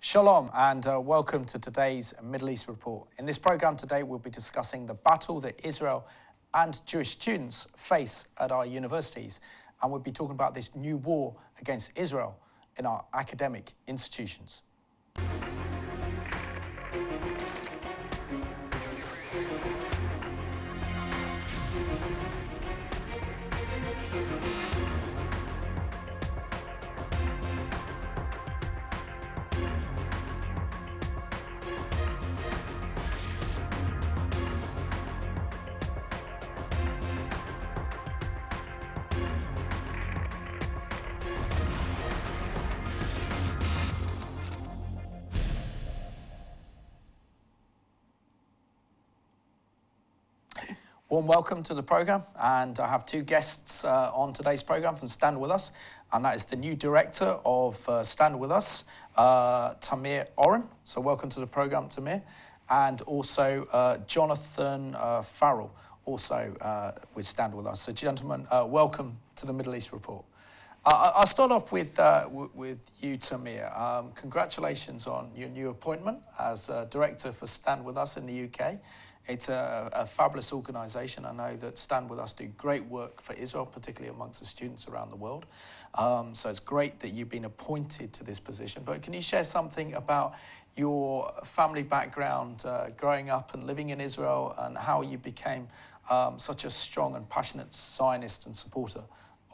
Shalom and welcome to today's Middle East Report. In this program today, we'll be discussing the battle that Israel and Jewish students face at our universities. And we'll be talking about this new war against Israel in our academic institutions. Warm welcome to the programme, and I have two guests on today's programme from Stand With Us, and that is the new director of Stand With Us, Tamir Oren. So welcome to the programme, Tamir, and also Jonathan Farrell, also with Stand With Us. So gentlemen, welcome to the Middle East Report. I'll start off with you, Tamir. Congratulations on your new appointment as director for Stand With Us in the UK. It's a fabulous organisation. I know that Stand With Us do great work for Israel, particularly amongst the students around the world. So it's great that you've been appointed to this position. But can you share something about your family background, growing up and living in Israel, and how you became such a strong and passionate Zionist and supporter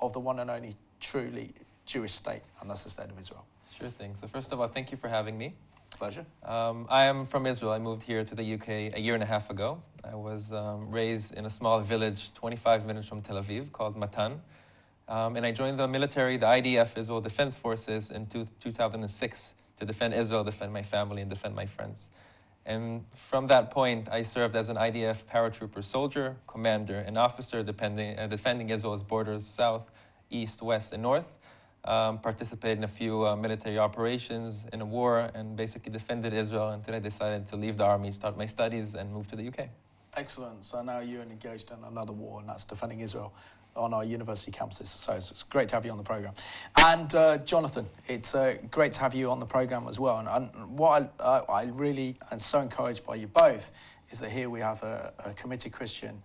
of the one and only truly Jewish state, and that's the state of Israel? Sure thing. So first of all, thank you for having me. Pleasure. I am from Israel. I moved here to the UK a year and a half ago. I was raised in a small village 25 minutes from Tel Aviv called Matan. And I joined the military, the IDF, Israel Defense Forces, in 2006 to defend Israel, defend my family, and defend my friends. And from that point, I served as an IDF paratrooper soldier, commander, and officer defending Israel's borders south, east, west, and north. Participated in a few military operations in a war, and basically defended Israel until I decided to leave the army, start my studies, and move to the UK. Excellent. So now you're engaged in another war, and that's defending Israel on our university campuses. So it's great to have you on the programme. And Jonathan, it's great to have you on the programme as well. And what I really am so encouraged by you both is that here we have a committed Christian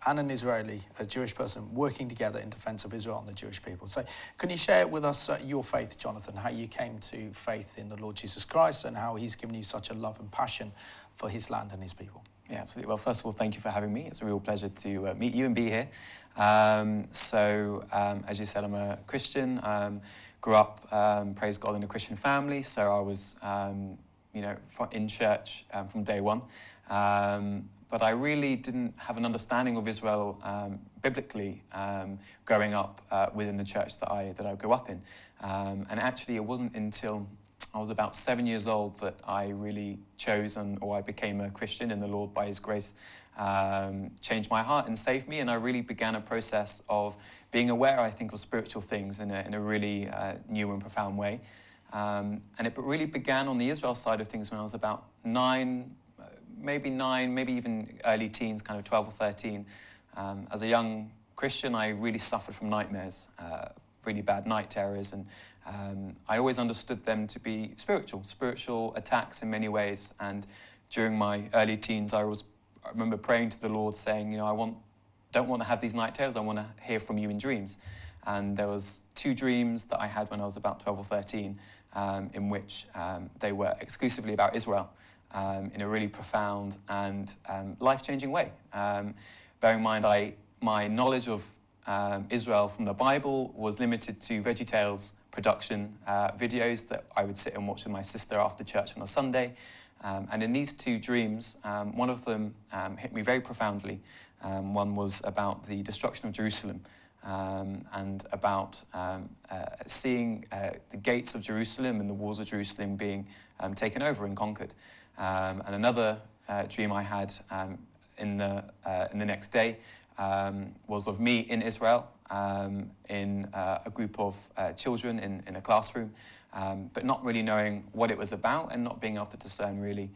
and an Israeli, a Jewish person, working together in defence of Israel and the Jewish people. So can you share with us your faith, Jonathan, how you came to faith in the Lord Jesus Christ and how he's given you such a love and passion for his land and his people? Yeah, absolutely. Well, first of all, thank you for having me. It's a real pleasure to meet you and be here. As you said, I'm a Christian. Grew up, praise God, in a Christian family. So I was, in church from day one. But I really didn't have an understanding of Israel biblically growing up within the church that I grew up in. And actually, it wasn't until I was about 7 years old that I really chose or I became a Christian in the Lord by his grace, changed my heart and saved me. And I really began a process of being aware, I think, of spiritual things in a really new and profound way. And it really began on the Israel side of things when I was about nine, maybe even early teens, kind of 12 or 13. As a young Christian, I really suffered from nightmares, really bad night terrors, and I always understood them to be spiritual attacks in many ways. And during my early teens, I remember praying to the Lord, saying, don't want to have these night terrors. I want to hear from you in dreams. And there was two dreams that I had when I was about 12 or 13, in which they were exclusively about Israel. In a really profound and life-changing way. Bearing in mind, my knowledge of Israel from the Bible was limited to VeggieTales production videos that I would sit and watch with my sister after church on a Sunday. And in these two dreams, one of them hit me very profoundly. One was about the destruction of Jerusalem and about seeing the gates of Jerusalem and the walls of Jerusalem being taken over and conquered. And another dream I had in the next day was of me in Israel, in a group of children in a classroom, but not really knowing what it was about and not being able to discern really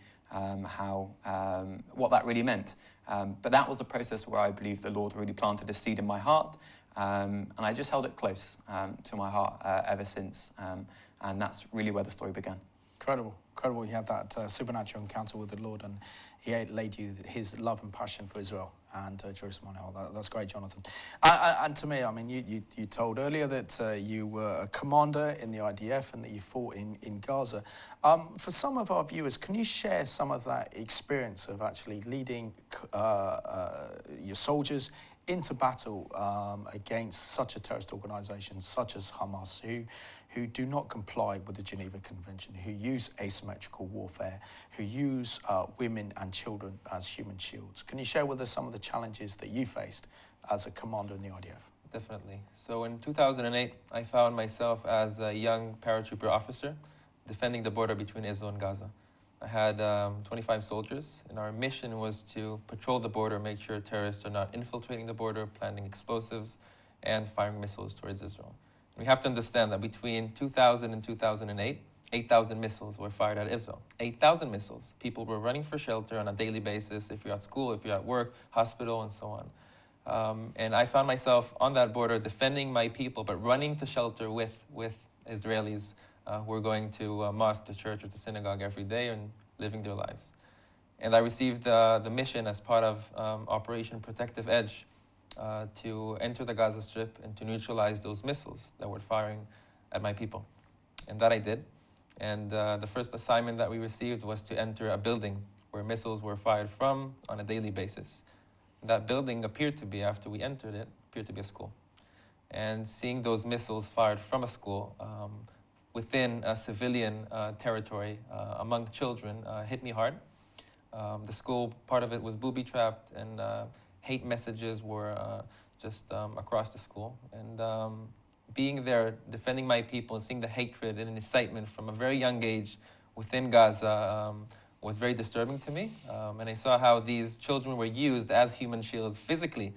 what that really meant. But that was the process where I believe the Lord really planted a seed in my heart, and I just held it close to my heart ever since, and that's really where the story began. Incredible, incredible. You had that supernatural encounter with the Lord, and He laid you His love and passion for Israel and Jerusalem on hell. That's great, Jonathan. And to me, I mean, you told earlier that you were a commander in the IDF and that you fought in Gaza. For some of our viewers, can you share some of that experience of actually leading your soldiers into battle against such a terrorist organisation such as Hamas, who do not comply with the Geneva Convention, who use asymmetrical warfare, who use women and children as human shields? Can you share with us some of the challenges that you faced as a commander in the IDF? Definitely. So in 2008, I found myself as a young paratrooper officer defending the border between Israel and Gaza. I had 25 soldiers, and our mission was to patrol the border, make sure terrorists are not infiltrating the border, planting explosives, and firing missiles towards Israel. We have to understand that between 2000 and 2008, 8,000 missiles were fired at Israel. 8,000 missiles. People were running for shelter on a daily basis, if you're at school, if you're at work, hospital, and so on. And I found myself on that border defending my people, but running to shelter with Israelis who were going to a mosque, to church, or to synagogue every day and living their lives. And I received the mission as part of Operation Protective Edge to enter the Gaza Strip and to neutralize those missiles that were firing at my people. And that I did. And the first assignment that we received was to enter a building where missiles were fired from on a daily basis. That building appeared to be, after we entered it, appeared to be a school. And seeing those missiles fired from a school within a civilian territory among children hit me hard. The school, part of it was booby-trapped, and hate messages were just across the school. And being there, defending my people, and seeing the hatred and incitement from a very young age within Gaza was very disturbing to me. And I saw how these children were used as human shields physically.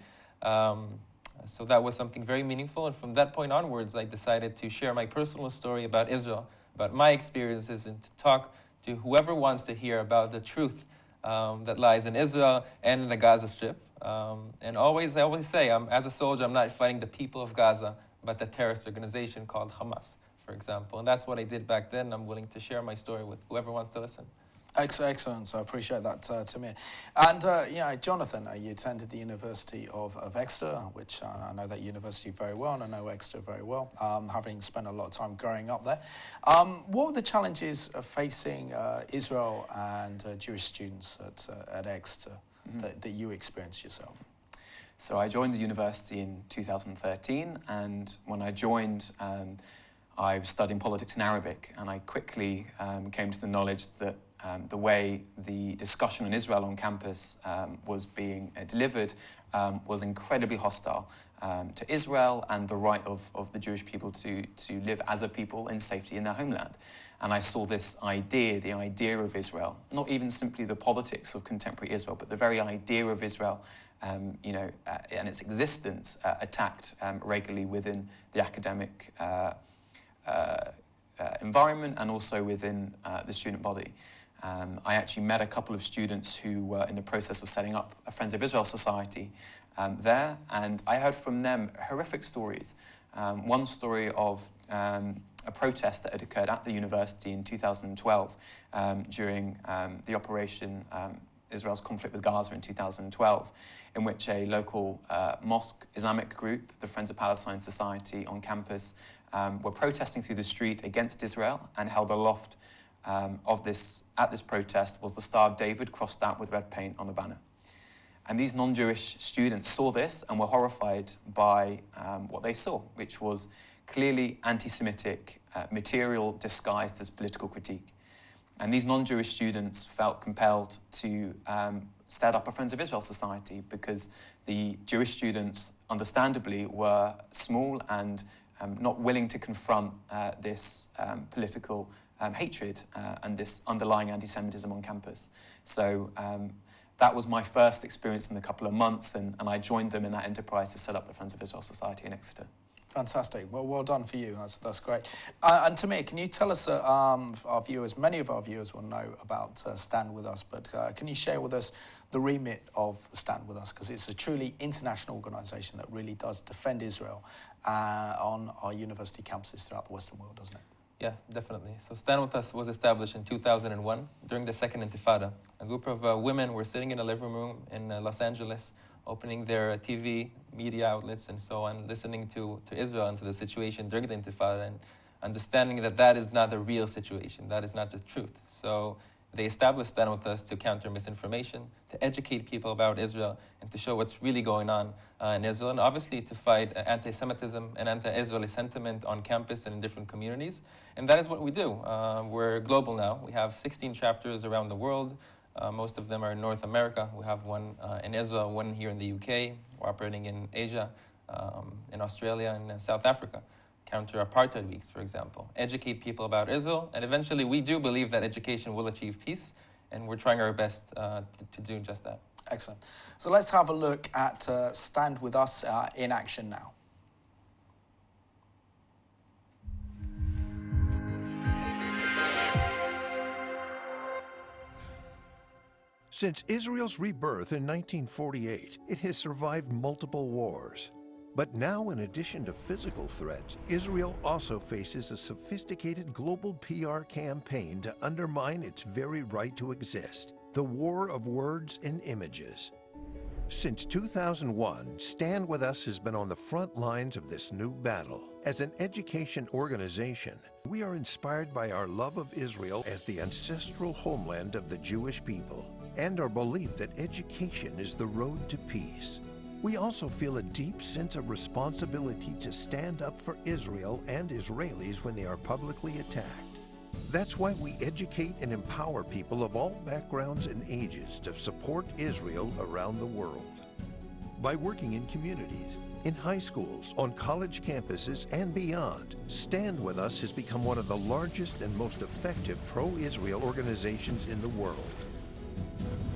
So that was something very meaningful. And from that point onwards, I decided to share my personal story about Israel, about my experiences, and to talk to whoever wants to hear about the truth that lies in Israel and in the Gaza Strip. And I always say, as a soldier, I'm not fighting the people of Gaza, but the terrorist organization called Hamas, for example. And that's what I did back then. I'm willing to share my story with whoever wants to listen. Excellent. So I appreciate that, Tamir. And Jonathan, you attended the University of Exeter, which I know that university very well, and I know Exeter very well, having spent a lot of time growing up there. What were the challenges of facing Israel and Jewish students at Exeter that you experienced yourself? So I joined the university in 2013, and when I joined, I was studying politics and Arabic, and I quickly came to the knowledge that the way the discussion on Israel on campus was being delivered was incredibly hostile to Israel and the right of the Jewish people to live as a people in safety in their homeland. And I saw this idea, the idea of Israel, not even simply the politics of contemporary Israel, but the very idea of Israel, and its existence attacked regularly within the academic environment and also within the student body. I actually met a couple of students who were in the process of setting up a Friends of Israel Society there, and I heard from them horrific stories. One story of a protest that had occurred at the university in 2012 during the Operation Israel's conflict with Gaza in 2012, in which a local mosque Islamic group, the Friends of Palestine Society on campus, were protesting through the street against Israel, and held aloft at this protest was the Star of David crossed out with red paint on a banner. And these non-Jewish students saw this and were horrified by what they saw, which was clearly anti-Semitic material disguised as political critique. And these non-Jewish students felt compelled to start up a Friends of Israel Society, because the Jewish students, understandably, were small and not willing to confront this political hatred and this underlying anti-Semitism on campus. So that was my first experience in a couple of months, and I joined them in that enterprise to set up the Friends of Israel Society in Exeter. Fantastic. Well done for you. That's great. And Tamir, can you tell us, our viewers, many of our viewers will know about Stand With Us, but can you share with us the remit of Stand With Us? Because it's a truly international organisation that really does defend Israel on our university campuses throughout the Western world, doesn't it? Yeah, definitely. So Stand With Us was established in 2001 during the Second Intifada. A group of women were sitting in a living room in Los Angeles, opening their TV, media outlets, and so on, listening to Israel and to the situation during the Intifada, and understanding that that is not the real situation, that is not the truth. So they established Stand With Us to counter misinformation, to educate people about Israel, and to show what's really going on in Israel, and obviously to fight anti-Semitism and anti-Israeli sentiment on campus and in different communities. And that is what we do. We're global now. We have 16 chapters around the world. Most of them are in North America. We have one in Israel, one here in the UK. We're operating in Asia, in Australia, and South Africa. Counter apartheid weeks, for example. Educate people about Israel, and eventually we do believe that education will achieve peace, and we're trying our best to do just that. Excellent. So let's have a look at Stand With Us in action now. Since Israel's rebirth in 1948, it has survived multiple wars. But now, in addition to physical threats, Israel also faces a sophisticated global PR campaign to undermine its very right to exist, the war of words and images. Since 2001, Stand With Us has been on the front lines of this new battle. As an education organization, we are inspired by our love of Israel as the ancestral homeland of the Jewish people, and our belief that education is the road to peace. We also feel a deep sense of responsibility to stand up for Israel and Israelis when they are publicly attacked. That's why we educate and empower people of all backgrounds and ages to support Israel around the world. By working in communities, in high schools, on college campuses, and beyond, Stand With Us has become one of the largest and most effective pro-Israel organizations in the world.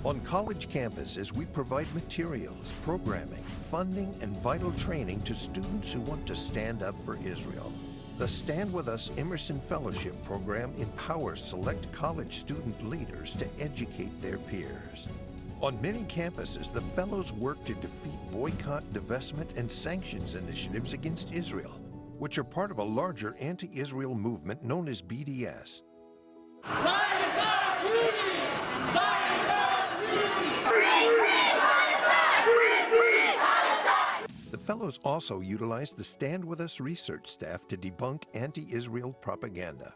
On college campuses, we provide materials, programming, funding, and vital training to students who want to stand up for Israel. The Stand With Us Emerson Fellowship Program empowers select college student leaders to educate their peers. On many campuses, the fellows work to defeat boycott, divestment, and sanctions initiatives against Israel, which are part of a larger anti-Israel movement known as BDS. The fellows also utilize the Stand With Us research staff to debunk anti-Israel propaganda.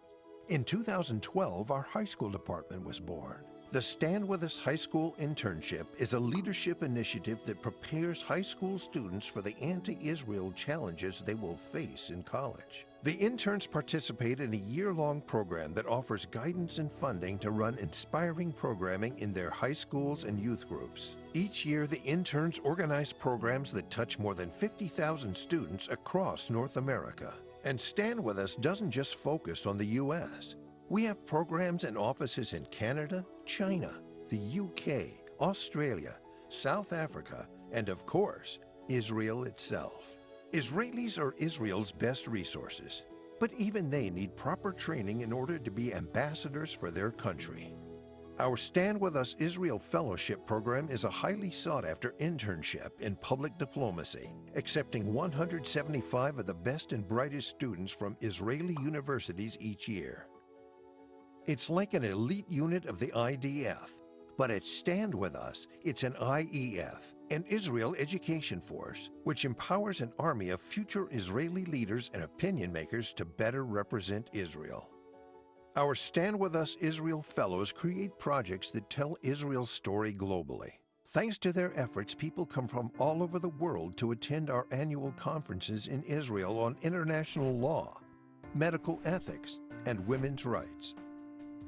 In 2012, our high school department was born. The Stand With Us High School Internship is a leadership initiative that prepares high school students for the anti-Israel challenges they will face in college. The interns participate in a year-long program that offers guidance and funding to run inspiring programming in their high schools and youth groups. Each year, the interns organize programs that touch more than 50,000 students across North America. And Stand With Us doesn't just focus on the U.S. We have programs and offices in Canada, China, the UK, Australia, South Africa, and of course, Israel itself. Israelis are Israel's best resources, but even they need proper training in order to be ambassadors for their country. Our Stand With Us Israel Fellowship Program is a highly sought-after internship in public diplomacy, accepting 175 of the best and brightest students from Israeli universities each year. It's like an elite unit of the IDF, but at Stand With Us, it's an IEF, an Israel Education Force, which empowers an army of future Israeli leaders and opinion makers to better represent Israel. Our Stand With Us Israel Fellows create projects that tell Israel's story globally. Thanks to their efforts, people come from all over the world to attend our annual conferences in Israel on international law, medical ethics, and women's rights.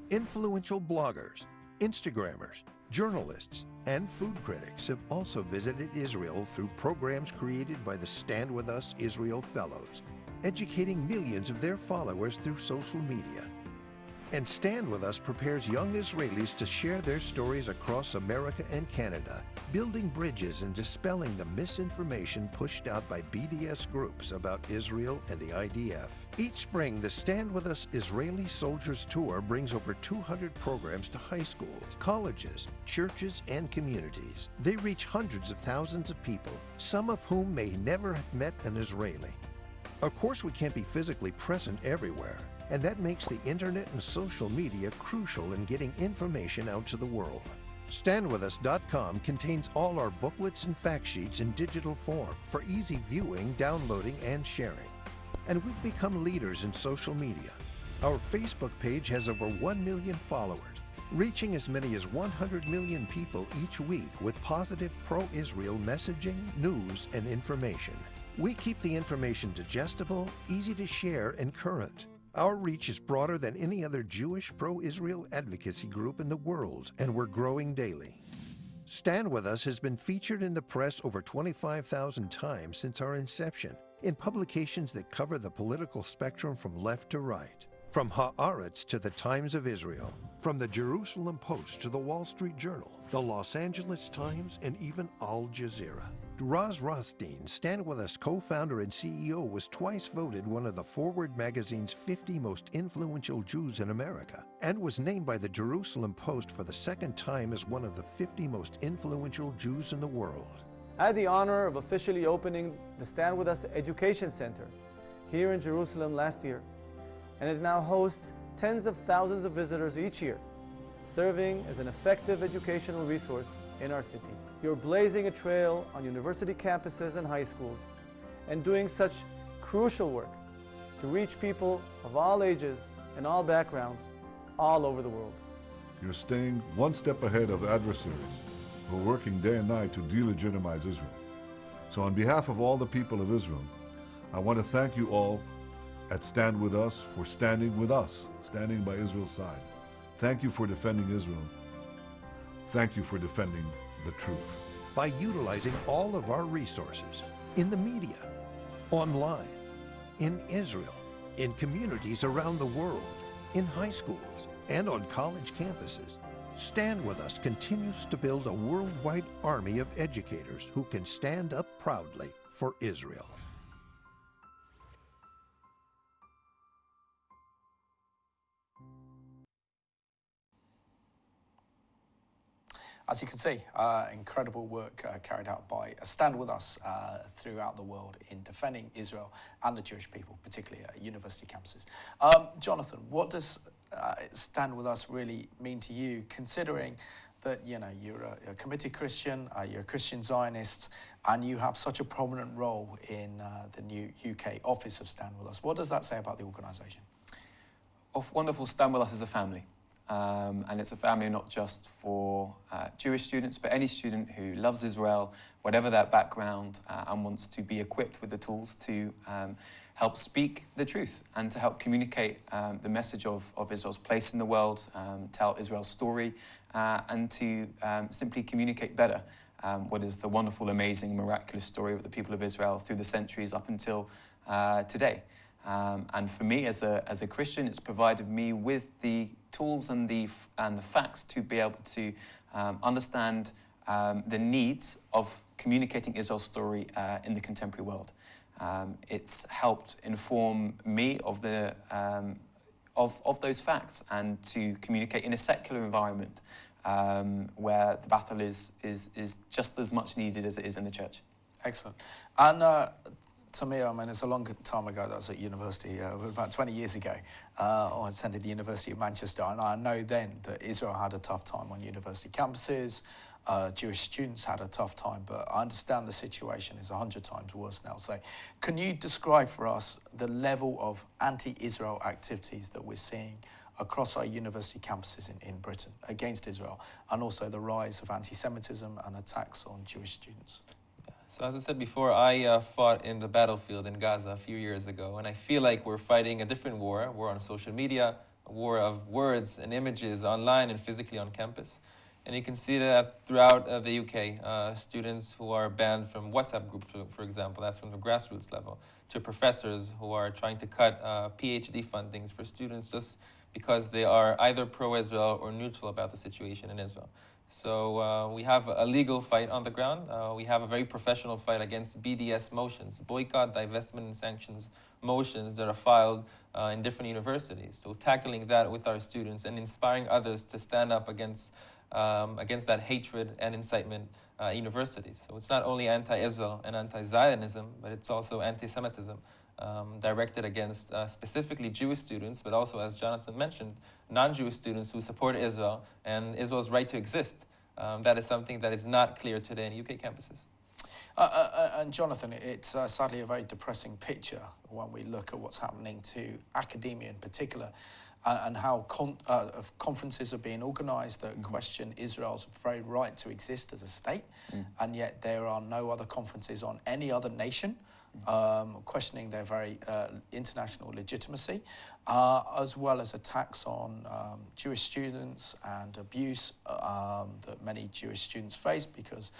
Influential bloggers, Instagrammers, journalists, and food critics have also visited Israel through programs created by the Stand With Us Israel Fellows, educating millions of their followers through social media. And Stand With Us prepares young Israelis to share their stories across America and Canada, building bridges and dispelling the misinformation pushed out by BDS groups about Israel and the IDF. Each spring, the Stand With Us Israeli Soldiers Tour brings over 200 programs to high schools, colleges, churches, and communities. They reach hundreds of thousands of people, some of whom may never have met an Israeli. Of course, we can't be physically present everywhere, And that makes the internet and social media crucial in getting information out to the world. StandWithUs.com contains all our booklets and fact sheets in digital form for easy viewing, downloading, and sharing. And we've become leaders in social media. Our Facebook page has over 1 million followers, reaching as many as 100 million people each week with positive pro-Israel messaging, news, and information. We keep the information digestible, easy to share, and current. Our reach is broader than any other Jewish pro-Israel advocacy group in the world, and we're growing daily. Stand With Us has been featured in the press over 25,000 times since our inception, in publications that cover the political spectrum from left to right. From Haaretz to the Times of Israel, from the Jerusalem Post to the Wall Street Journal, the Los Angeles Times, and even Al Jazeera. Raz Rothstein, Stand With Us co-founder and CEO, was twice voted one of the Forward magazine's 50 most influential Jews in America, and was named by the Jerusalem Post for the second time as one of the 50 most influential Jews in the world. I had the honor of officially opening the Stand With Us Education Center here in Jerusalem last year, and it now hosts tens of thousands of visitors each year, serving as an effective educational resource in our city. You're blazing a trail on university campuses and high schools, and doing such crucial work to reach people of all ages and all backgrounds all over the world. You're staying one step ahead of adversaries who are working day and night to delegitimize Israel. So on behalf of all the people of Israel, I want to thank you all at Stand With Us for standing with us, standing by Israel's side. Thank you for defending Israel. Thank you for defending the truth. By utilizing all of our resources in the media, online, in Israel, in communities around the world, in high schools, and on college campuses, Stand With Us continues to build a worldwide army of educators who can stand up proudly for Israel. As you can see, incredible work carried out by Stand With Us throughout the world in defending Israel and the Jewish people, particularly at university campuses. Jonathan, what does Stand With Us really mean to you, considering that you're a committed Christian, you're a Christian Zionist, and you have such a prominent role in the new UK office of Stand With Us? What does that say about the organisation? Wonderful. Stand With Us is a family. And it's a family not just for Jewish students, but any student who loves Israel, whatever their background, and wants to be equipped with the tools to help speak the truth and to help communicate the message of Israel's place in the world, tell Israel's story, and to simply communicate better what is the wonderful, amazing, miraculous story of the people of Israel through the centuries up until today. And for me, as a Christian, it's provided me with the tools and the facts to be able to understand the needs of communicating Israel's story in the contemporary world. It's helped inform me of the of those facts and to communicate in a secular environment where the battle is just as much needed as it is in the church. Excellent. And Tamir, I mean, it's a long time ago that I was at university, about 20 years ago. I attended the University of Manchester, and I know then that Israel had a tough time on university campuses. Jewish students had a tough time, but I understand the situation is 100 times worse now. So can you describe for us the level of anti-Israel activities that we're seeing across our university campuses in Britain against Israel, and also the rise of anti-Semitism and attacks on Jewish students? So as I said before, I fought in the battlefield in Gaza a few years ago, and I feel like we're fighting a different war on social media, a war of words and images online and physically on campus. And you can see that throughout the UK, students who are banned from WhatsApp groups, for example, that's from the grassroots level, to professors who are trying to cut PhD fundings for students just because they are either pro-Israel or neutral about the situation in Israel. So we have a legal fight on the ground. We have a very professional fight against BDS motions, boycott, divestment, and sanctions motions that are filed in different universities. So tackling that with our students and inspiring others to stand up against that hatred and incitement universities. So it's not only anti-Israel and anti-Zionism, but it's also anti-Semitism directed against specifically Jewish students, but also, as Jonathan mentioned, non-Jewish students who support Israel and Israel's right to exist. That is something that is not clear today in UK campuses. And Jonathan, it's sadly a very depressing picture when we look at what's happening to academia in particular, and how conferences are being organised that question Israel's very right to exist as a state, and yet there are no other conferences on any other nation questioning their very international legitimacy, as well as attacks on Jewish students and abuse that many Jewish students face because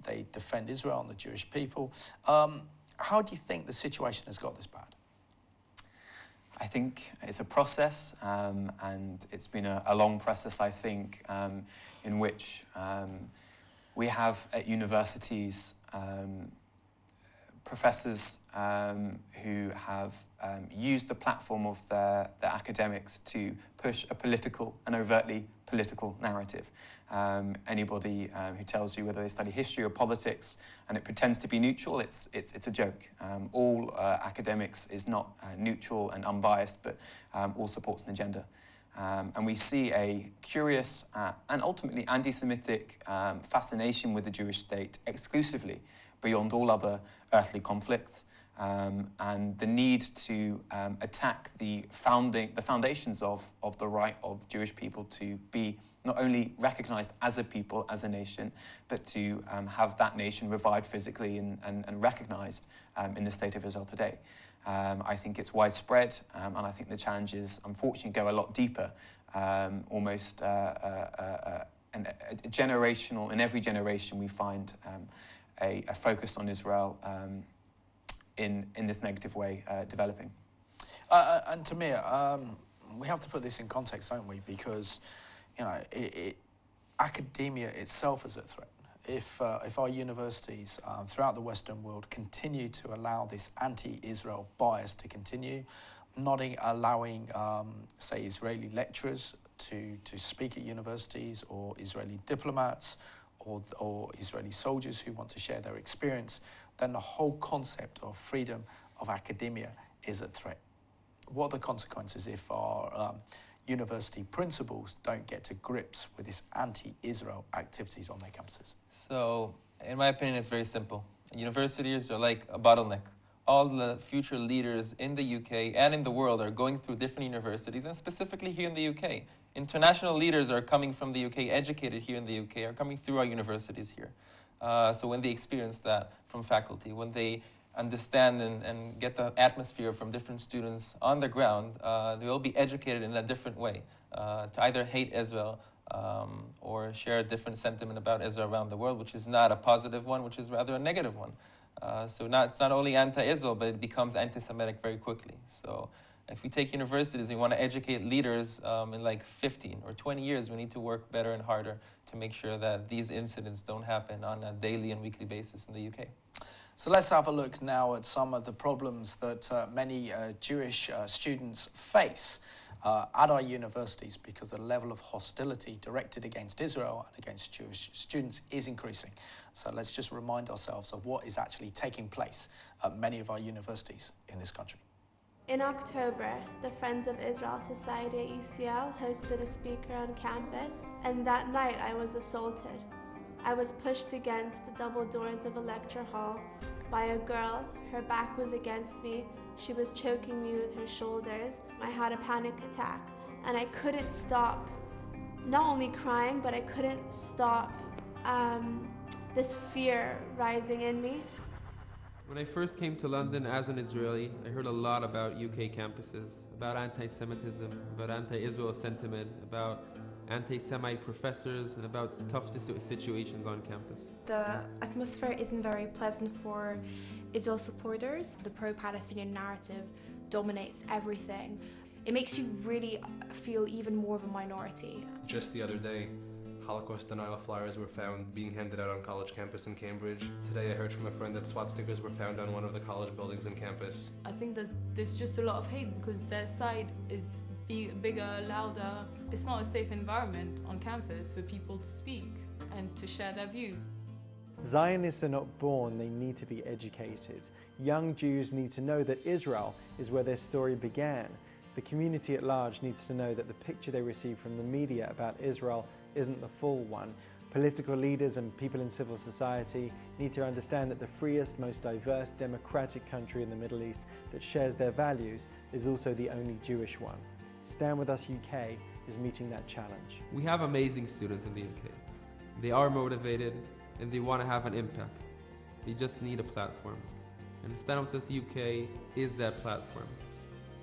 they defend Israel and the Jewish people. How do you think the situation has got this bad? I think it's a process, and it's been a long process, I think, in which we have at universities professors who have used the platform of their academics to push an overtly political narrative. Anybody who tells you whether they study history or politics and it pretends to be neutral, it's a joke. All academics is not neutral and unbiased, but all supports an agenda. And we see a curious and ultimately anti-Semitic fascination with the Jewish state exclusively beyond all other earthly conflicts, and the need to attack the foundations of the right of Jewish people to be not only recognized as a people, as a nation, but to have that nation revived physically and recognized in the state of Israel today. I think it's widespread, and I think the challenges, unfortunately, go a lot deeper, almost generational. In every generation, we find a focus on Israel in this negative way developing. And Tamir, we have to put this in context, don't we? Because, you know, academia itself is at threat. If our universities throughout the Western world continue to allow this anti-Israel bias to continue, not allowing, say, Israeli lecturers to speak at universities, or Israeli diplomats, or Israeli soldiers who want to share their experience, then the whole concept of freedom of academia is at threat. What are the consequences if our university principals don't get to grips with this anti-Israel activities on their campuses? So, in my opinion, it's very simple. Universities are like a bottleneck. All the future leaders in the UK and in the world are going through different universities, and specifically here in the UK. International leaders are coming from the UK, educated here in the UK, are coming through our universities here. So when they experience that from faculty, when they understand and get the atmosphere from different students on the ground, they will be educated in a different way to either hate Israel or share a different sentiment about Israel around the world, which is not a positive one, which is rather a negative one. So it's not only anti-Israel, but it becomes anti-Semitic very quickly. So if we take universities and we want to educate leaders in like 15 or 20 years, we need to work better and harder to make sure that these incidents don't happen on a daily and weekly basis in the UK. So let's have a look now at some of the problems that many Jewish students face at our universities, because the level of hostility directed against Israel and against Jewish students is increasing. So let's just remind ourselves of what is actually taking place at many of our universities in this country. In October, the Friends of Israel Society at UCL hosted a speaker on campus, and that night I was assaulted. I was pushed against the double doors of a lecture hall by a girl. Her back was against me. She was choking me with her shoulders. I had a panic attack, and I couldn't stop not only crying, but I couldn't stop this fear rising in me. When I first came to London as an Israeli, I heard a lot about UK campuses, about anti-Semitism, about anti-Israel sentiment, about anti-Semite professors, and about tough situations on campus. The atmosphere isn't very pleasant for Israel supporters. The pro-Palestinian narrative dominates everything. It makes you really feel even more of a minority. Just the other day, Holocaust denial flyers were found being handed out on college campus in Cambridge. Today I heard from a friend that SWAT stickers were found on one of the college buildings in campus. I think there's just a lot of hate because their side is bigger, louder. It's not a safe environment on campus for people to speak and to share their views. Zionists are not born, they need to be educated. Young Jews need to know that Israel is where their story began. The community at large needs to know that the picture they receive from the media about Israel isn't the full one. Political leaders and people in civil society need to understand that the freest, most diverse, democratic country in the Middle East that shares their values is also the only Jewish one. Stand With Us UK is meeting that challenge. We have amazing students in the UK. They are motivated and they want to have an impact. They just need a platform. And Stand With Us UK is that platform.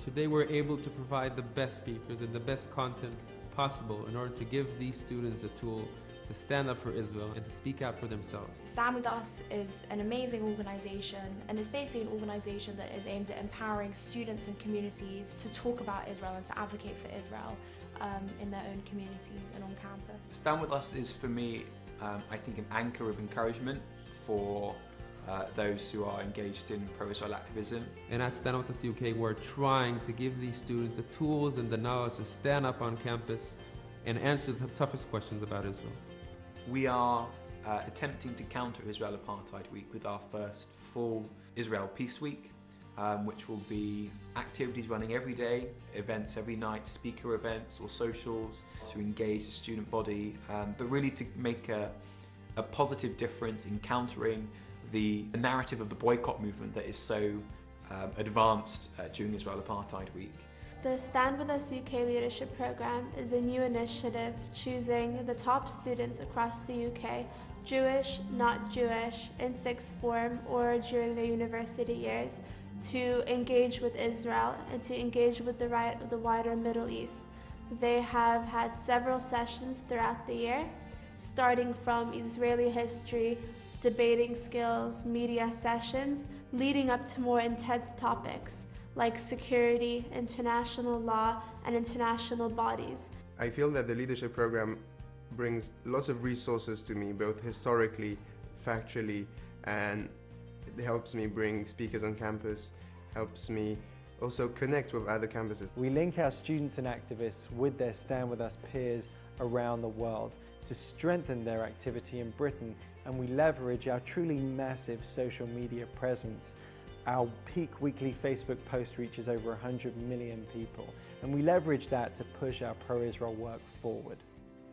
Today we're able to provide the best speakers and the best content possible in order to give these students a tool to stand up for Israel and to speak out for themselves. Stand With Us is an amazing organisation, and it's basically an organisation that is aimed at empowering students and communities to talk about Israel and to advocate for Israel in their own communities and on campus. Stand With Us is, for me, I think, an anchor of encouragement for those who are engaged in pro-Israel activism. And at Stand With Us UK, we're trying to give these students the tools and the knowledge to stand up on campus and answer the toughest questions about Israel. We are attempting to counter Israel Apartheid Week with our first full Israel Peace Week, which will be activities running every day, events every night, speaker events or socials to engage the student body, but really to make a positive difference in countering the narrative of the boycott movement that is so advanced during Israel Apartheid Week. The Stand With Us UK Leadership Programme is a new initiative choosing the top students across the UK, Jewish, not Jewish, in sixth form or during their university years, to engage with Israel and to engage with the wider Middle East. They have had several sessions throughout the year, starting from Israeli history, debating skills, media sessions, leading up to more intense topics like security, international law, and international bodies. I feel that the leadership program brings lots of resources to me, both historically, factually, and it helps me bring speakers on campus, helps me also connect with other campuses. We link our students and activists with their Stand With Us peers around the world to strengthen their activity in Britain, and we leverage our truly massive social media presence. Our peak weekly Facebook post reaches over 100 million people, and we leverage that to push our pro-Israel work forward.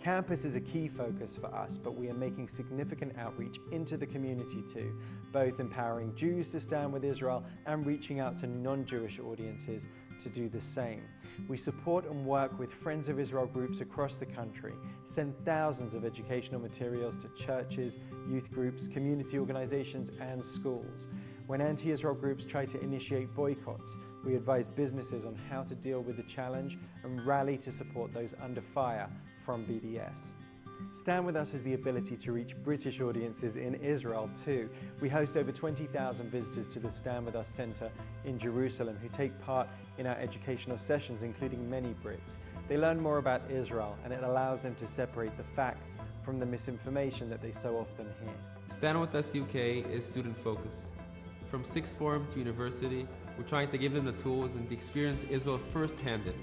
Campus is a key focus for us, but we are making significant outreach into the community too, both empowering Jews to stand with Israel and reaching out to non-Jewish audiences to do the same. We support and work with Friends of Israel groups across the country, send thousands of educational materials to churches, youth groups, community organizations, and schools. When anti-Israel groups try to initiate boycotts, we advise businesses on how to deal with the challenge and rally to support those under fire from BDS. Stand With Us has the ability to reach British audiences in Israel too. We host over 20,000 visitors to the Stand With Us Centre in Jerusalem who take part in our educational sessions, including many Brits. They learn more about Israel, and it allows them to separate the facts from the misinformation that they so often hear. Stand With Us UK is student-focused. From sixth form to university, we're trying to give them the tools and to experience Israel first-hand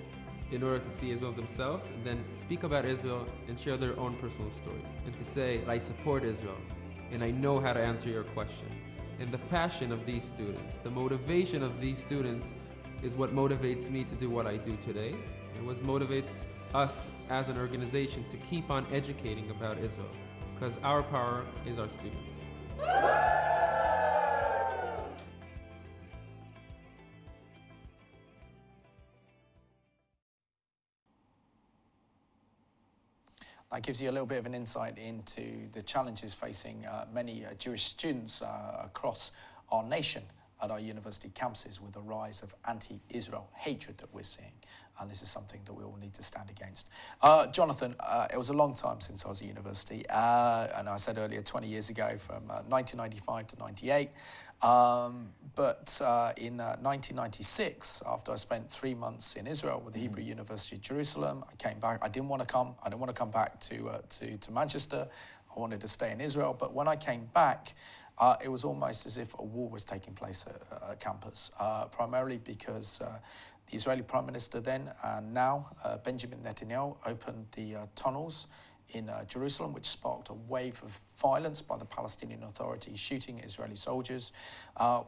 in order to see Israel themselves and then speak about Israel and share their own personal story. And to say, I support Israel and I know how to answer your question. And the passion of these students, the motivation of these students is what motivates me to do what I do today and what motivates us as an organization to keep on educating about Israel, because our power is our students. That gives you a little bit of an insight into the challenges facing many Jewish students across our nation at our university campuses with the rise of anti-Israel hatred that we're seeing. And this is something that we all need to stand against. Jonathan, it was a long time since I was at university. And I said earlier, 20 years ago, from 1995 to 98. But in 1996, after I spent 3 months in Israel with the Hebrew University of Jerusalem, I came back. I didn't want to come. I didn't want to come back to Manchester. I wanted to stay in Israel. But when I came back, it was almost as if a war was taking place at campus, primarily because the Israeli Prime Minister then and now, Benjamin Netanyahu, opened the tunnels in Jerusalem, which sparked a wave of violence by the Palestinian Authority shooting Israeli soldiers,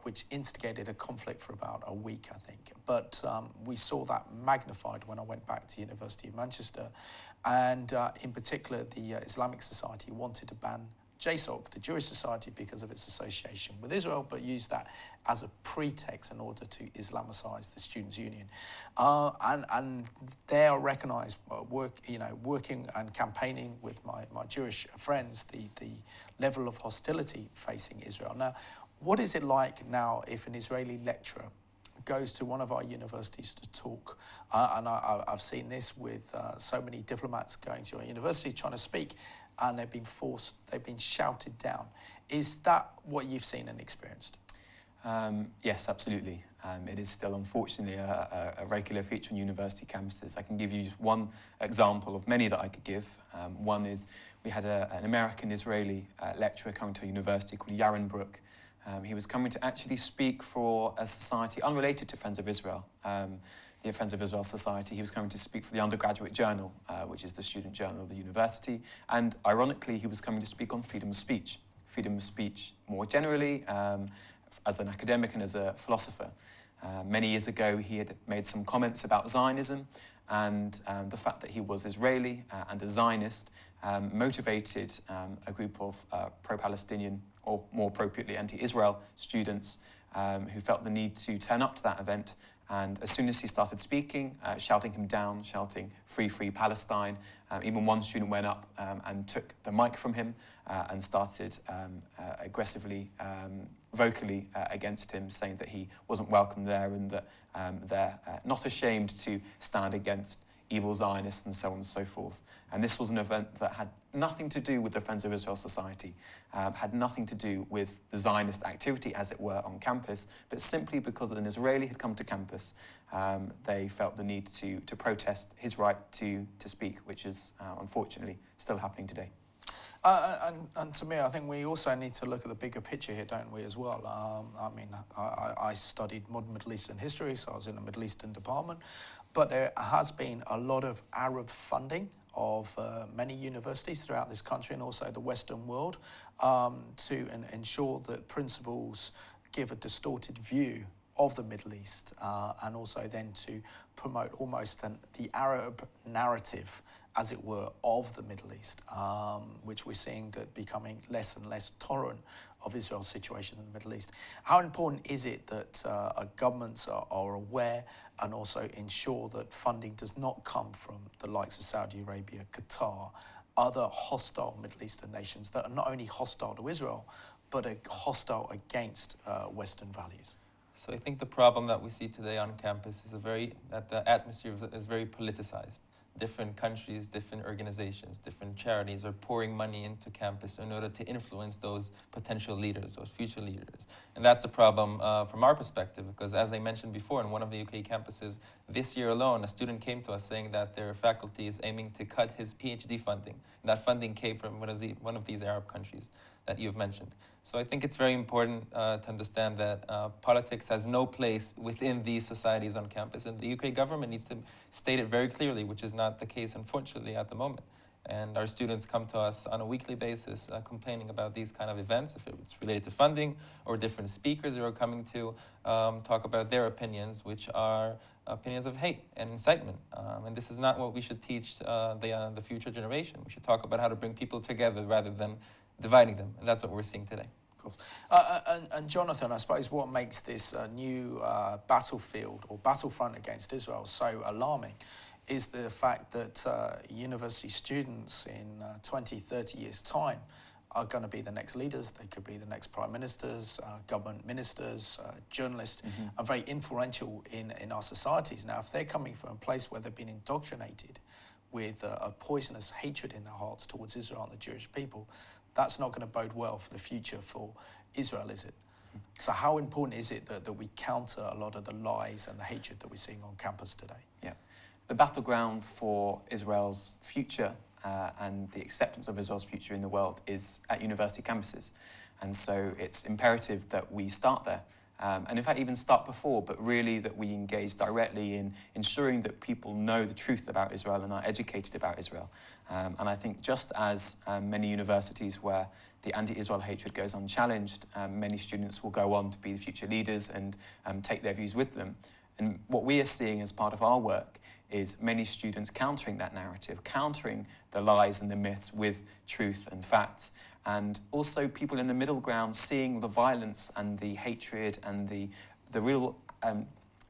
which instigated a conflict for about a week, I think. But we saw that magnified when I went back to University of Manchester, and in particular the Islamic Society wanted to ban JSOC, the Jewish Society, because of its association with Israel, but used that as a pretext in order to Islamicize the Students' Union. And they are recognised, working and campaigning with my Jewish friends, the level of hostility facing Israel. Now, what is it like now if an Israeli lecturer goes to one of our universities to talk, and I've seen this with so many diplomats going to our university trying to speak, and they've been shouted down. Is that what you've seen and experienced? Yes, absolutely. It is still, unfortunately, a regular feature on university campuses. I can give you just one example of many that I could give. One is we had an American-Israeli lecturer coming to a university called Yaron Brook. He was coming to actually speak for a society unrelated to Friends of Israel, the Friends of Israel Society. He was coming to speak for the undergraduate journal, which is the student journal of the university. And ironically, he was coming to speak on freedom of speech. Freedom of speech more generally, as an academic and as a philosopher. Many years ago, he had made some comments about Zionism, and the fact that he was Israeli and a Zionist motivated a group of pro-Palestinian, or more appropriately anti-Israel students who felt the need to turn up to that event. And as soon as he started speaking, shouting him down, shouting "Free, free Palestine," even one student went up and took the mic from him and started aggressively, vocally against him, saying that he wasn't welcome there and that they're not ashamed to stand against evil Zionists and so on and so forth. And this was an event that had nothing to do with the Friends of Israel Society, had nothing to do with the Zionist activity, as it were, on campus, but simply because an Israeli had come to campus, they felt the need to protest his right to speak, which is unfortunately still happening today. And to me, I think we also need to look at the bigger picture here, don't we, as well? I mean, I studied modern Middle Eastern history, so I was in the Middle Eastern department, but there has been a lot of Arab funding of many universities throughout this country and also the Western world to ensure that principals give a distorted view of the Middle East and also then to promote almost the Arab narrative, as it were, of the Middle East, which we're seeing that becoming less and less tolerant of Israel's situation in the Middle East. How important is it that governments are aware and also ensure that funding does not come from the likes of Saudi Arabia, Qatar, other hostile Middle Eastern nations that are not only hostile to Israel, but are hostile against Western values? So I think the problem that we see today on campus is that the atmosphere is very politicized. Different countries, different organizations, different charities are pouring money into campus in order to influence those potential leaders, those future leaders. And that's a problem from our perspective, because as I mentioned before, in one of the UK campuses, this year alone, a student came to us saying that their faculty is aiming to cut his PhD funding. And that funding came from one of these Arab countries that you've mentioned. So I think it's very important to understand that politics has no place within these societies on campus, and the UK government needs to state it very clearly, which is not the case, unfortunately, at the moment. And our students come to us on a weekly basis complaining about these kind of events, if it's related to funding or different speakers who are coming to talk about their opinions, which are opinions of hate and incitement. And this is not what we should teach the future generation. We should talk about how to bring people together rather than dividing them, and that's what we're seeing today. Cool. And Jonathan, I suppose what makes this new battlefield or battlefront against Israel so alarming is the fact that university students in 20, 30 years' time are going to be the next leaders. They could be the next prime ministers, government ministers, journalists, and very influential in our societies. Now, if they're coming from a place where they've been indoctrinated with a poisonous hatred in their hearts towards Israel and the Jewish people, that's not going to bode well for the future for Israel, is it? So how important is it that we counter a lot of the lies and the hatred that we're seeing on campus today? Yeah. The battleground for Israel's future and the acceptance of Israel's future in the world is at university campuses. And so it's imperative that we start there. And in fact, even start before, but really that we engage directly in ensuring that people know the truth about Israel and are educated about Israel. And I think just as many universities where the anti-Israel hatred goes unchallenged, many students will go on to be the future leaders and take their views with them. And what we are seeing as part of our work is many students countering that narrative, countering the lies and the myths with truth and facts, and also people in the middle ground seeing the violence and the hatred and the real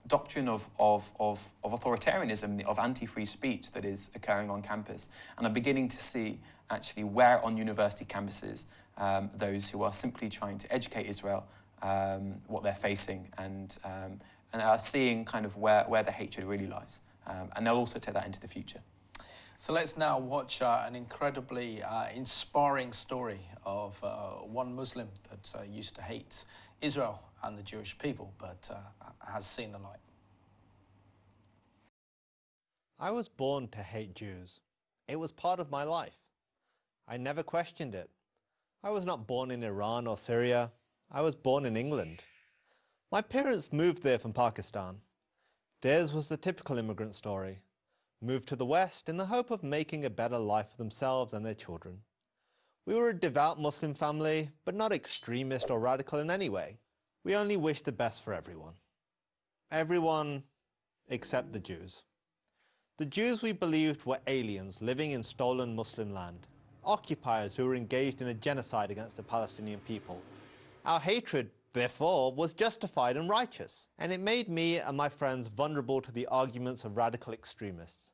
doctrine of authoritarianism, of anti-free speech that is occurring on campus, and are beginning to see actually where on university campuses those who are simply trying to educate Israel what they're facing, and are seeing kind of where the hatred really lies. And they'll also take that into the future. So let's now watch an incredibly inspiring story of one Muslim that used to hate Israel and the Jewish people, but has seen the light. I was born to hate Jews. It was part of my life. I never questioned it. I was not born in Iran or Syria. I was born in England. My parents moved there from Pakistan. Theirs was the typical immigrant story. Moved to the West in the hope of making a better life for themselves and their children. We were a devout Muslim family, but not extremist or radical in any way. We only wished the best for everyone. Everyone except the Jews. The Jews we believed were aliens living in stolen Muslim land, occupiers who were engaged in a genocide against the Palestinian people. Our hatred, therefore, was justified and righteous, and it made me and my friends vulnerable to the arguments of radical extremists.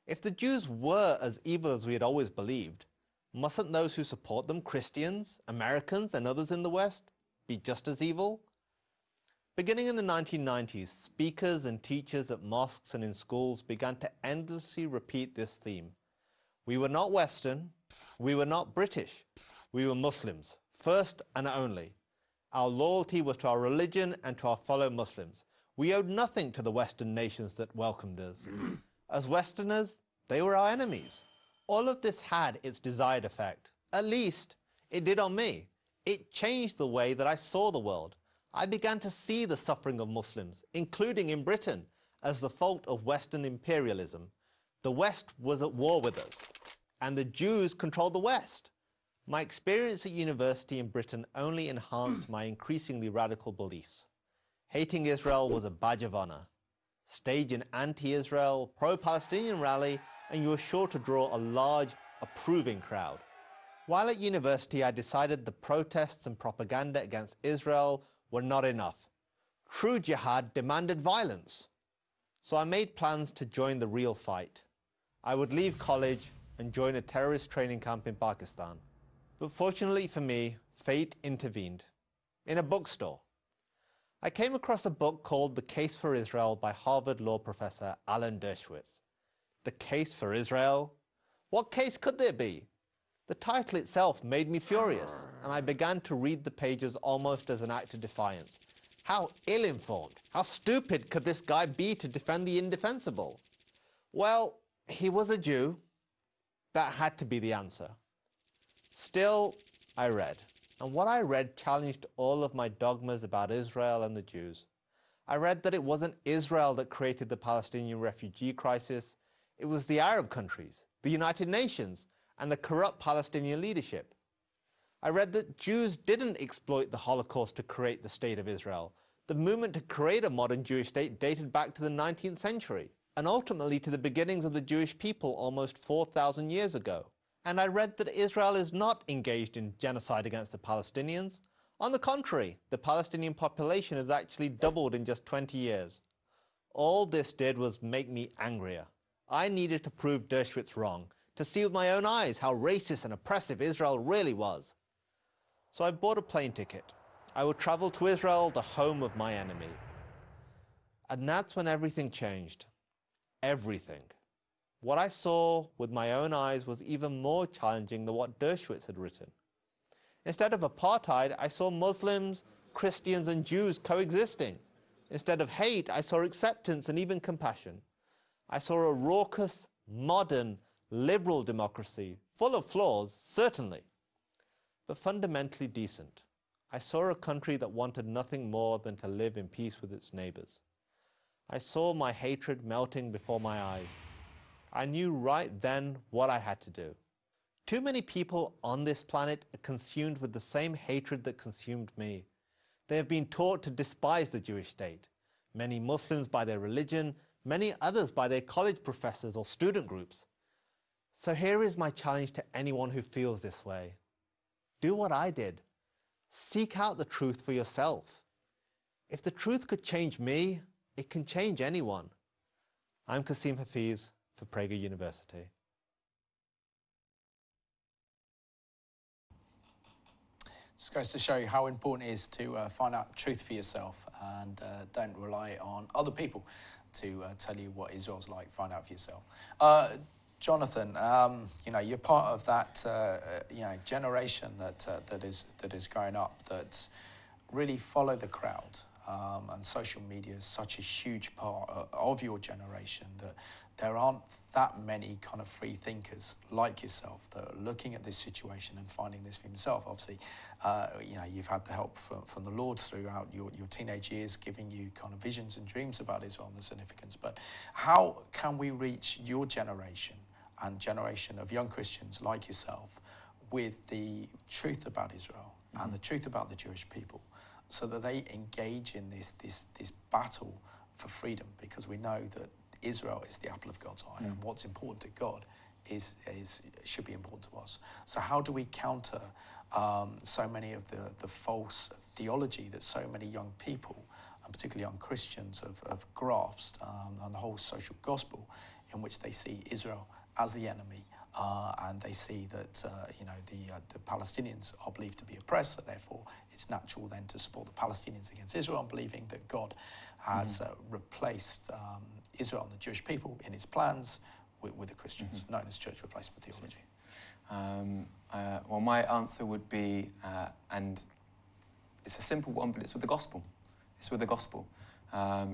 If the Jews were as evil as we had always believed, mustn't those who support them, Christians, Americans, and others in the West, be just as evil? Beginning in the 1990s, speakers and teachers at mosques and in schools began to endlessly repeat this theme. We were not Western, we were not British, we were Muslims, first and only. Our loyalty was to our religion and to our fellow Muslims. We owed nothing to the Western nations that welcomed us. As Westerners, they were our enemies. All of this had its desired effect. At least, it did on me. It changed the way that I saw the world. I began to see the suffering of Muslims, including in Britain, as the fault of Western imperialism. The West was at war with us, and the Jews controlled the West. My experience at university in Britain only enhanced my increasingly radical beliefs. Hating Israel was a badge of honor. Stage an anti-Israel, pro-Palestinian rally, and you were sure to draw a large, approving crowd. While at university, I decided the protests and propaganda against Israel were not enough. True jihad demanded violence. So I made plans to join the real fight. I would leave college and join a terrorist training camp in Pakistan. But fortunately for me, fate intervened. In a bookstore. I came across a book called The Case for Israel by Harvard law professor Alan Dershowitz. The Case for Israel? What case could there be? The title itself made me furious, and I began to read the pages almost as an act of defiance. How ill-informed, how stupid could this guy be to defend the indefensible? Well, he was a Jew. That had to be the answer. Still, I read, and what I read challenged all of my dogmas about Israel and the Jews. I read that it wasn't Israel that created the Palestinian refugee crisis, it was the Arab countries, the United Nations, and the corrupt Palestinian leadership. I read that Jews didn't exploit the Holocaust to create the State of Israel. The movement to create a modern Jewish state dated back to the 19th century, and ultimately to the beginnings of the Jewish people almost 4,000 years ago. And I read that Israel is not engaged in genocide against the Palestinians. On the contrary, the Palestinian population has actually doubled in just 20 years. All this did was make me angrier. I needed to prove Dershowitz wrong, to see with my own eyes how racist and oppressive Israel really was. So I bought a plane ticket. I would travel to Israel, the home of my enemy. And that's when everything changed. Everything. What I saw with my own eyes was even more challenging than what Dershowitz had written. Instead of apartheid, I saw Muslims, Christians, and Jews coexisting. Instead of hate, I saw acceptance and even compassion. I saw a raucous, modern, liberal democracy, full of flaws, certainly, but fundamentally decent. I saw a country that wanted nothing more than to live in peace with its neighbors. I saw my hatred melting before my eyes. I knew right then what I had to do. Too many people on this planet are consumed with the same hatred that consumed me. They have been taught to despise the Jewish state. Many Muslims by their religion, many others by their college professors or student groups. So here is my challenge to anyone who feels this way. Do what I did. Seek out the truth for yourself. If the truth could change me, it can change anyone. I'm Qasim Hafiz for Prager University. Just goes to show you how important it is to find out truth for yourself and don't rely on other people to tell you what Israel's like. Find out for yourself. Jonathan, you know, you're part of that you know, generation that is growing up that really follow the crowd, and social media is such a huge part of your generation that there aren't that many kind of free thinkers like yourself that are looking at this situation and finding this for himself. Obviously, you know, you've had the help from the Lord throughout your teenage years, giving you kind of visions and dreams about Israel and the significance. But how can we reach your generation and generation of young Christians like yourself with the truth about Israel and the truth about the Jewish people, so that they engage in this battle for freedom? Because we know that Israel is the apple of God's eye, and what's important to God should be important to us. So how do we counter so many of the false theology that so many young people, and particularly young Christians, have grasped on the whole social gospel, in which they see Israel as the enemy, and they see that you know, the Palestinians are believed to be oppressed, so therefore it's natural then to support the Palestinians against Israel, believing that God has replaced Israel and the Jewish people in his plans with the Christians, known as church replacement theology. Well, my answer would be, and it's a simple one, but it's with the gospel. It's with the gospel.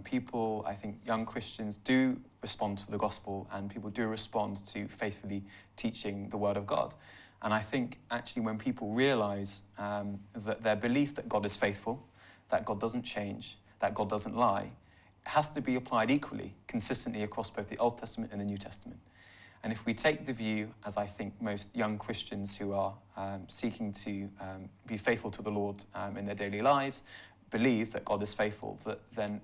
People, I think young Christians do respond to the gospel, and people do respond to faithfully teaching the word of God. And I think actually when people realize that their belief that God is faithful, that God doesn't change, that God doesn't lie, has to be applied equally, consistently across both the Old Testament and the New Testament. And if we take the view, as I think most young Christians who are seeking to be faithful to the Lord in their daily lives, believe that God is faithful, that then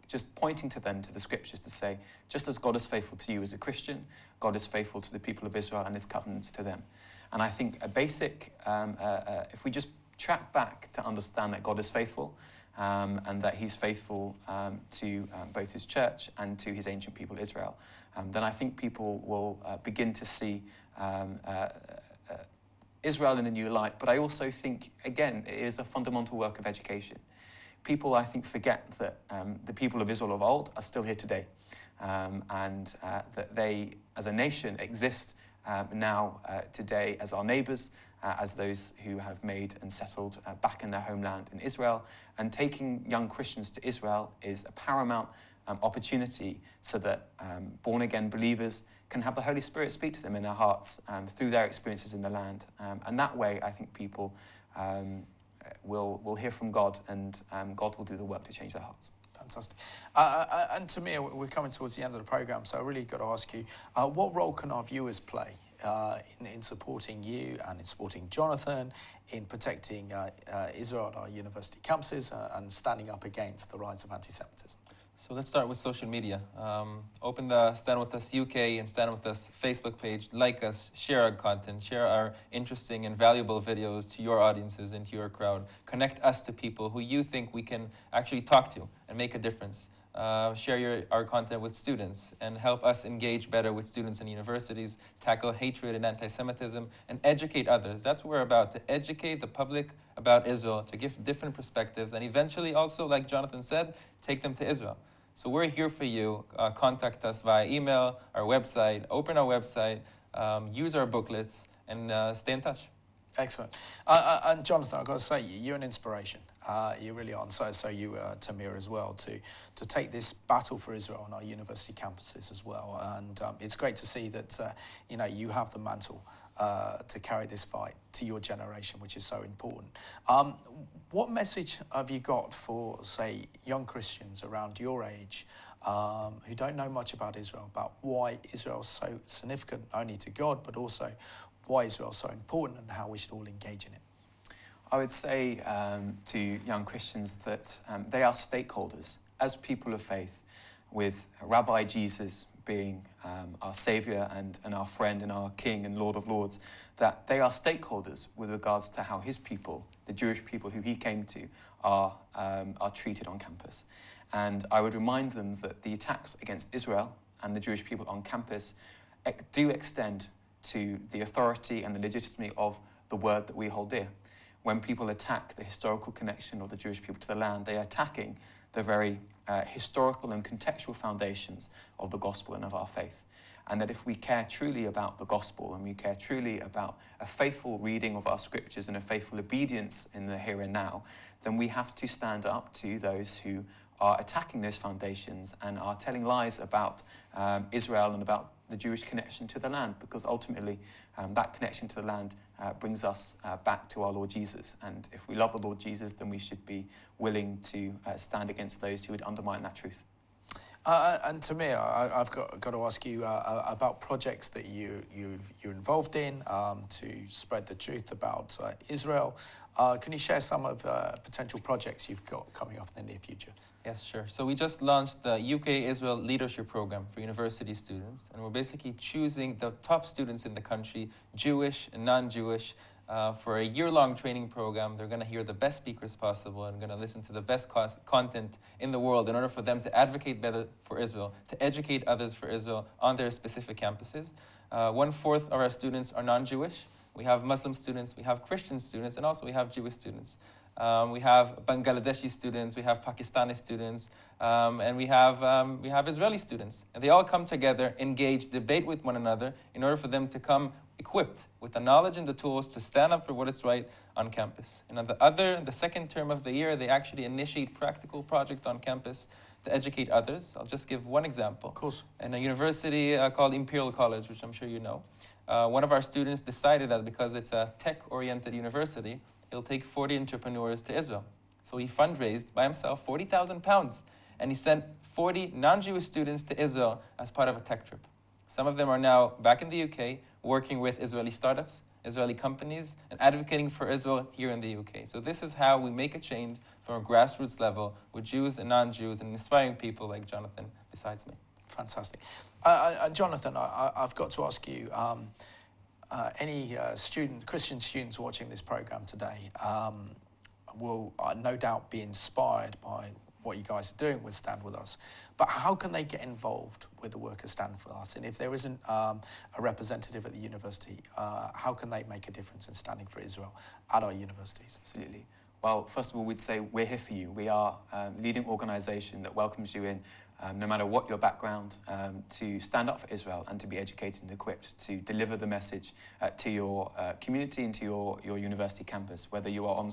just pointing to them, to the scriptures, to say, just as God is faithful to you as a Christian, God is faithful to the people of Israel and his covenants to them. And I think a basic, if we just track back to understand that God is faithful, and that he's faithful to both his church and to his ancient people Israel, then I think people will begin to see Israel in a new light. But I also think, again, it is a fundamental work of education. People, I think, forget that the people of Israel of old are still here today, and that they, as a nation, exist now today as our neighbours, as those who have made and settled back in their homeland in Israel. And taking young Christians to Israel is a paramount opportunity so that born-again believers can have the Holy Spirit speak to them in their hearts through their experiences in the land. And that way, I think people will hear from God, and God will do the work to change their hearts. Fantastic. And Tamir, we're coming towards the end of the programme, so I really got to ask you, what role can our viewers play in supporting you and in supporting Jonathan, in protecting Israel at our university campuses and standing up against the rise of anti-Semitism? So let's start with social media. Open the Stand With Us UK and Stand With Us Facebook page. Like us, share our content, share our interesting and valuable videos to your audiences and to your crowd. Connect us to people who you think we can actually talk to and make a difference. Share our content with students and help us engage better with students in universities, tackle hatred and anti-Semitism, and educate others. That's what we're about, to educate the public about Israel, to give different perspectives, and eventually also, like Jonathan said, take them to Israel. So we're here for you. Contact us via email, our website, open our website, use our booklets, and stay in touch. Excellent. And Jonathan, I've got to say, you're an inspiration. You really are. And so you, Tamir, as well, to take this battle for Israel on our university campuses as well. And it's great to see that, you know, you have the mantle to carry this fight to your generation, which is so important. What message have you got for, say, young Christians around your age who don't know much about Israel, about why Israel is so significant, not only to God, but also why Israel is so important and how we should all engage in it? I would say to young Christians that they are stakeholders as people of faith, with Rabbi Jesus being our Saviour and our friend and our King and Lord of Lords, that they are stakeholders with regards to how his people, the Jewish people who he came to, are treated on campus. And I would remind them that the attacks against Israel and the Jewish people on campus do extend to the authority and the legitimacy of the word that we hold dear. When people attack the historical connection of the Jewish people to the land, they are attacking the very historical and contextual foundations of the gospel and of our faith. And that if we care truly about the gospel and we care truly about a faithful reading of our scriptures and a faithful obedience in the here and now, then we have to stand up to those who are attacking those foundations and are telling lies about Israel and about the Jewish connection to the land, because ultimately that connection to the land brings us back to our Lord Jesus. And if we love the Lord Jesus, then we should be willing to stand against those who would undermine that truth. And Tamir, I've got to ask you about projects that you're involved in to spread the truth about Israel. Can you share some of the potential projects you've got coming up in the near future? Yes, sure. So we just launched the UK-Israel Leadership Program for university students, and we're basically choosing the top students in the country, Jewish and non-Jewish, for a year-long training program. They're going to hear the best speakers possible and going to listen to the best content in the world in order for them to advocate better for Israel, to educate others for Israel on their specific campuses. 1/4 of our students are non-Jewish. We have Muslim students, we have Christian students, and also we have Jewish students. We have Bangladeshi students, we have Pakistani students, and we have Israeli students. And they all come together, engage, debate with one another in order for them to come equipped with the knowledge and the tools to stand up for what is right on campus. And on the second term of the year, they actually initiate practical projects on campus to educate others. I'll just give one example. Of course. In a university called Imperial College, which I'm sure you know, one of our students decided that because it's a tech-oriented university, he'll take 40 entrepreneurs to Israel. So he fundraised by himself £40,000, and he sent 40 non-Jewish students to Israel as part of a tech trip. Some of them are now back in the UK, working with Israeli startups, Israeli companies, and advocating for Israel here in the UK. So this is how we make a change from a grassroots level with Jews and non-Jews and inspiring people like Jonathan besides me. Fantastic. Jonathan, I've got to ask you, any Christian students watching this program today will no doubt be inspired by what you guys are doing with Stand With Us, but how can they get involved with the work of Stand With Us? And if there isn't a representative at the university, how can they make a difference in standing for Israel at our universities? Absolutely. Well, first of all, we'd say we're here for you. We are a leading organisation that welcomes you in, no matter what your background, to stand up for Israel and to be educated and equipped to deliver the message to your community and to your university campus. Whether you are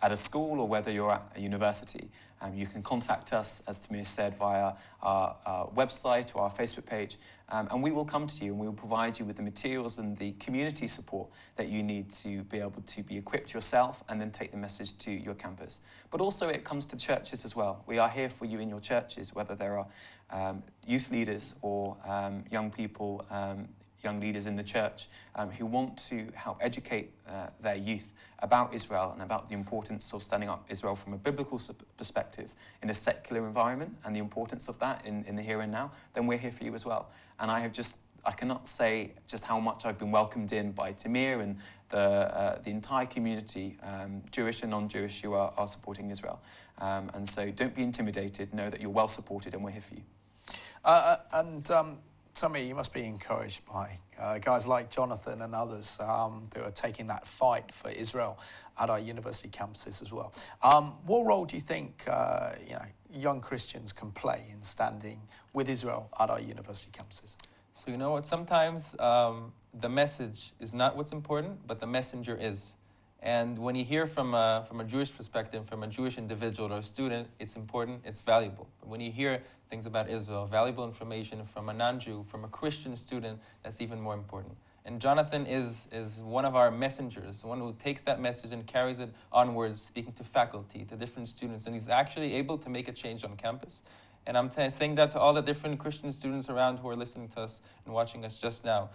at a school or whether you're at a university, you can contact us, as Tamir said, via our website or our Facebook page, and we will come to you and we will provide you with the materials and the community support that you need to be able to be equipped yourself and then take the message to your campus. But also it comes to churches as well. We are here for you in your churches, whether there are youth leaders or young people, young leaders in the church who want to help educate their youth about Israel and about the importance of standing up Israel from a biblical perspective in a secular environment and the importance of that in the here and now, then we're here for you as well. And I cannot say just how much I've been welcomed in by Tamir and the entire community, Jewish and non-Jewish, who are supporting Israel. And so don't be intimidated, know that you're well supported and we're here for you. Tamir, you must be encouraged by guys like Jonathan and others that are taking that fight for Israel at our university campuses as well. What role do you think young Christians can play in standing with Israel at our university campuses? So you know what? Sometimes the message is not what's important, but the messenger is. And when you hear from a Jewish perspective, from a Jewish individual or a student, it's important, it's valuable. But when you hear things about Israel, valuable information from a non-Jew, from a Christian student, that's even more important. And Jonathan is one of our messengers, one who takes that message and carries it onwards, speaking to faculty, to different students, and he's actually able to make a change on campus. And I'm saying that to all the different Christian students around who are listening to us and watching us just now.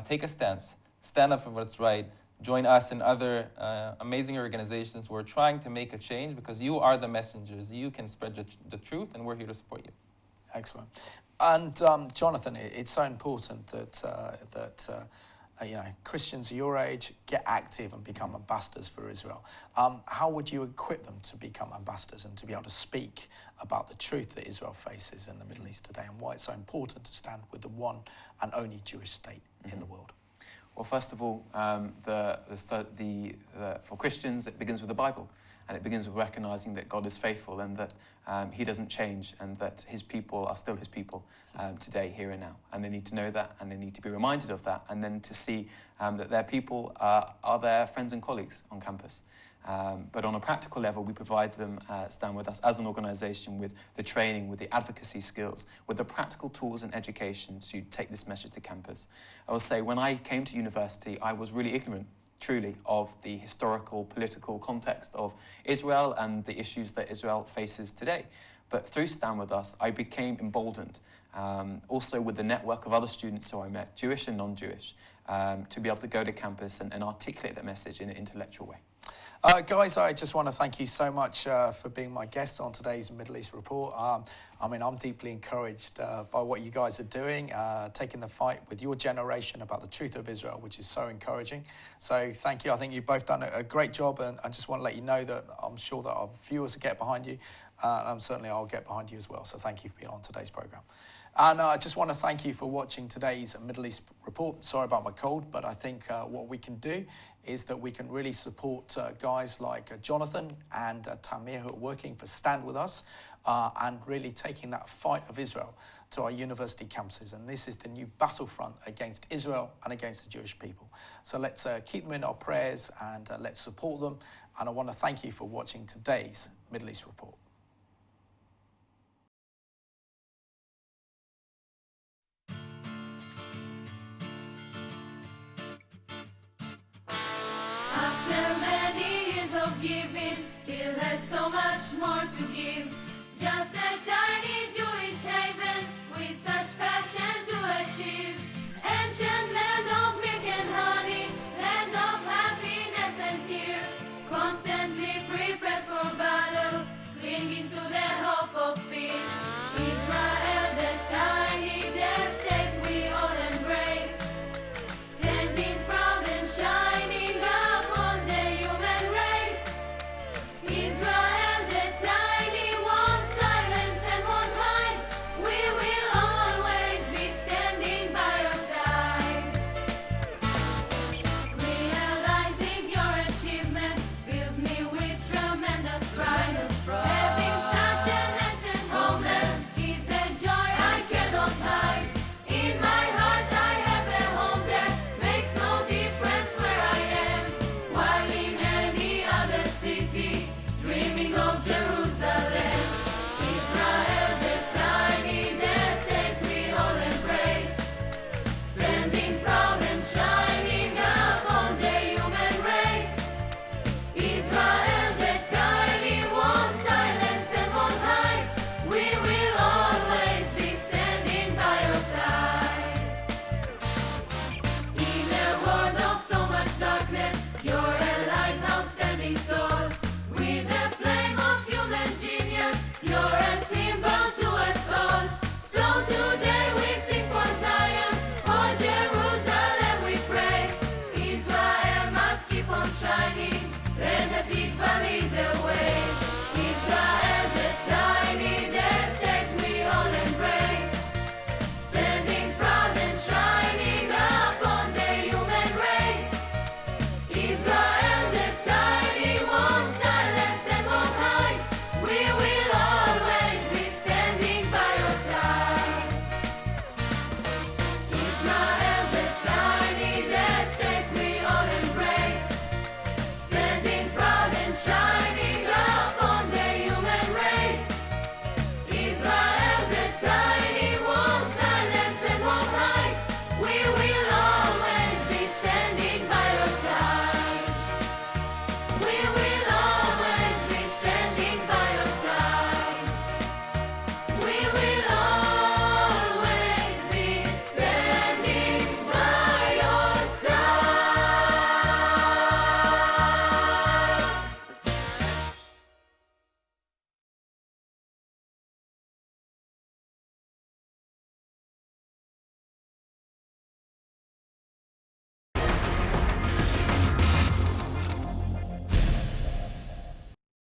Take a stance. Stand up for what's right. Join us and other amazing organizations who are trying to make a change, because you are the messengers. You can spread the truth, and we're here to support you. Excellent. And Jonathan, it's so important that Christians your age get active and become ambassadors for Israel. How would you equip them to become ambassadors and to be able to speak about the truth that Israel faces in the Middle East today, and why it's so important to stand with the one and only Jewish state in the world? Well, first of all, for Christians, it begins with the Bible. And it begins with recognizing that God is faithful, and that he doesn't change, and that his people are still his people today, here and now. And they need to know that, and they need to be reminded of that, and then to see that their people are their friends and colleagues on campus. But on a practical level, we provide them, Stand With Us, as an organization, with the training, with the advocacy skills, with the practical tools and education to take this message to campus. I will say, when I came to university, I was really ignorant, truly, of the historical, political context of Israel and the issues that Israel faces today. But through Stand With Us, I became emboldened, also with the network of other students who I met, Jewish and non-Jewish, to be able to go to campus and articulate that message in an intellectual way. Guys, I just want to thank you so much for being my guest on today's Middle East Report. I'm deeply encouraged by what you guys are doing, taking the fight with your generation about the truth of Israel, which is so encouraging. So thank you. I think you've both done a great job, and I just want to let you know that I'm sure that our viewers will get behind you, and certainly I'll get behind you as well. So thank you for being on today's programme. And I just want to thank you for watching today's Middle East Report. Sorry about my cold, but I think what we can do is that we can really support guys like Jonathan and Tamir, who are working for Stand With Us, and really taking that fight of Israel to our university campuses. And this is the new battlefront against Israel and against the Jewish people. So let's keep them in our prayers, and let's support them. And I want to thank you for watching today's Middle East Report. After many years of giving, still has so much more to give.